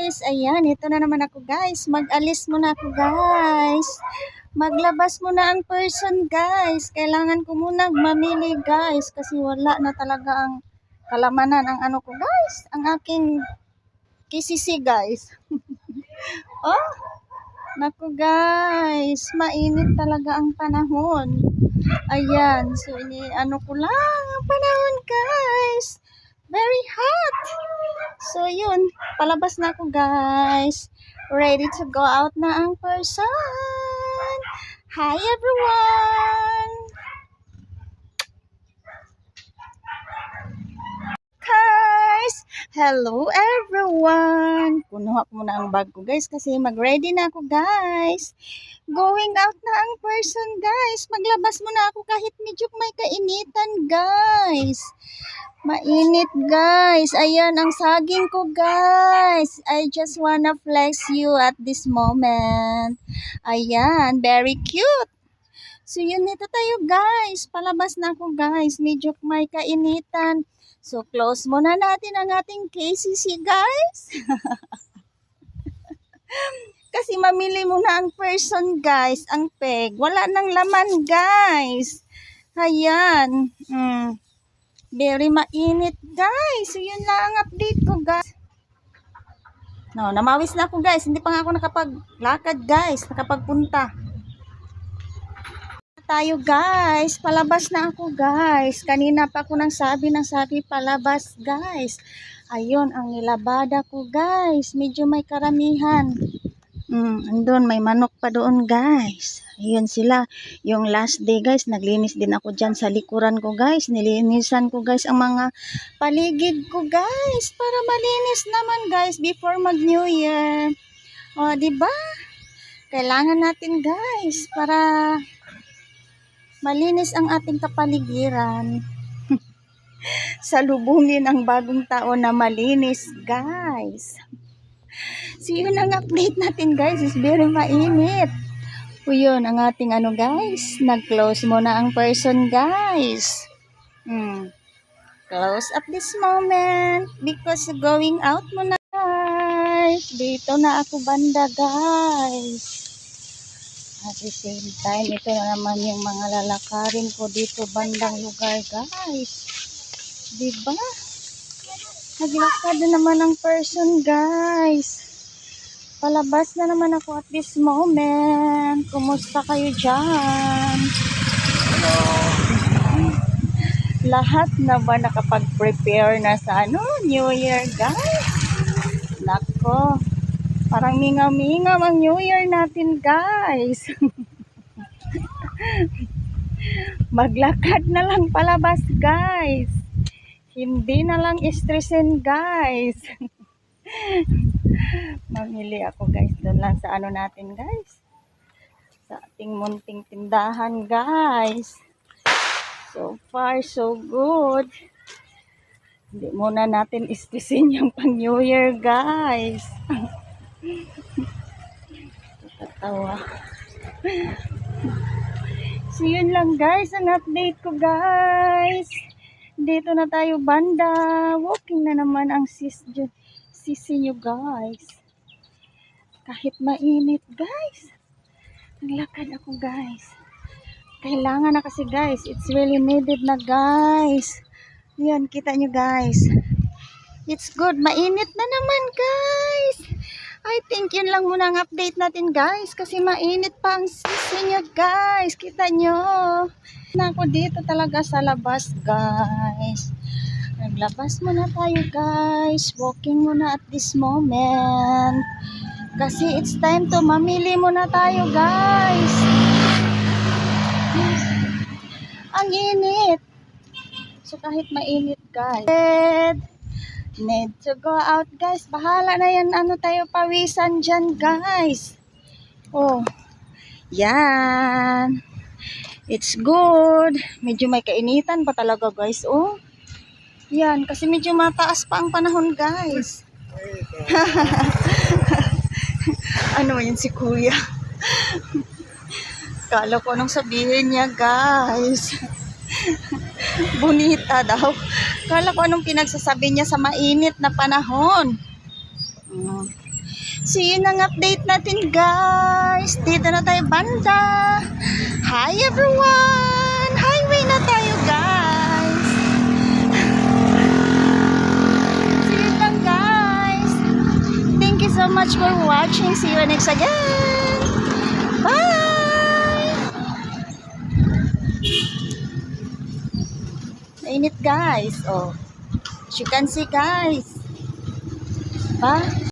guys, ayan, ito na naman ako guys. Mag-alis muna ako guys. Maglabas muna ang person guys. Kailangan ko muna mamili guys kasi wala na talaga ang kalamanan ang ano ko guys. Ang aking KCC guys. Oh, naku guys, mainit talaga ang panahon. Ayan, so ano ko lang ang panahon guys. Very hot. So yun, palabas na ako guys. Ready to go out na ang person. Hi everyone. Guys, hello everyone. Kunuha ko muna ang bag ko guys kasi mag-ready na ako guys. Going out na ang person guys. Maglabas muna ako kahit medyo may kainitan guys. Mainit guys. Ayan ang saging ko guys. I just wanna flex you at this moment. Ayan, very cute. So yun, nito tayo guys. Palabas na ako guys. Medyo may kainitan. So close muna natin ang ating KCC guys. Kasi mamili muna ang person guys. Ang peg. Wala nang laman guys. Ayan. Very mainit guys. So yun lang ang update ko guys. No, namawis na ako guys. Hindi pa nga ako nakapaglakad guys. Nakapagpunta. Tayo guys. Palabas na ako guys. Kanina pa ako nang sabi palabas guys. Ayun ang nilabada ko guys. Medyo may karamihan. Andun, may manok pa doon guys. Ayun sila. Yung last day guys, naglinis din ako dyan sa likuran ko guys. Nilinisan ko guys ang mga paligid ko guys. Para malinis naman guys before mag New Year. O, diba? Kailangan natin guys para malinis ang ating kapaligiran. Salubungin ang bagong taon na malinis guys. So yun ang update natin guys, is very mainit. O yun ang ating ano guys, nag-close muna ang person guys. Close at this moment because going out muna guys. Dito na ako banda guys. At the same time, ito na naman yung mga lalakarin ko dito bandang lugar guys. Diba? Naglakad na naman ang person guys. Palabas na naman ako at this moment. Kumusta kayo dyan? Hello. Lahat na ba nakapag-prepare na sa New Year guys? Nako. Parang mingaw-mingaw ang New Year natin guys. Maglakad na lang palabas guys. Hindi na lang stressin guys. Mamili ako guys doon lang sa ano natin guys, sa ating munting tindahan guys. So far so good. Hindi muna natin istisin yung pang New Year guys. Tatawa. So yun lang guys ang update ko guys. Dito na tayo banda. Walking na naman ang sisi nyo guys. Kahit mainit guys. Naglakad ako guys. Kailangan na kasi guys. It's really needed na guys. Yan, kita nyo guys. It's good. Mainit na naman guys. I think yun lang muna ang update natin guys. Kasi mainit pa ang sisi nyo guys. Kita nyo. Na ako dito talaga sa labas guys. Naglabas muna tayo guys. Walking muna at this moment. Kasi it's time to mamili muna tayo guys. Ang init. So kahit mainit guys. Need to go out guys. Bahala na yan. Ano tayo pawisan dyan guys. Oh. Yan. It's good. Medyo may kainitan pa talaga guys. Oh. Yan, kasi medyo mataas pa ang panahon guys. Ano yun si kuya? Kala ko anong sabihin niya guys. Bonita daw. Kala ko anong pinagsasabi niya sa mainit na panahon. Mm. So yun ang update natin guys. Dito na tayo banda. Hi everyone! Highway na tayo guys. So yun lang guys. Thank you so much for watching. See you next again. Bye! Mainit guys. Oh. As you can see guys. Ba?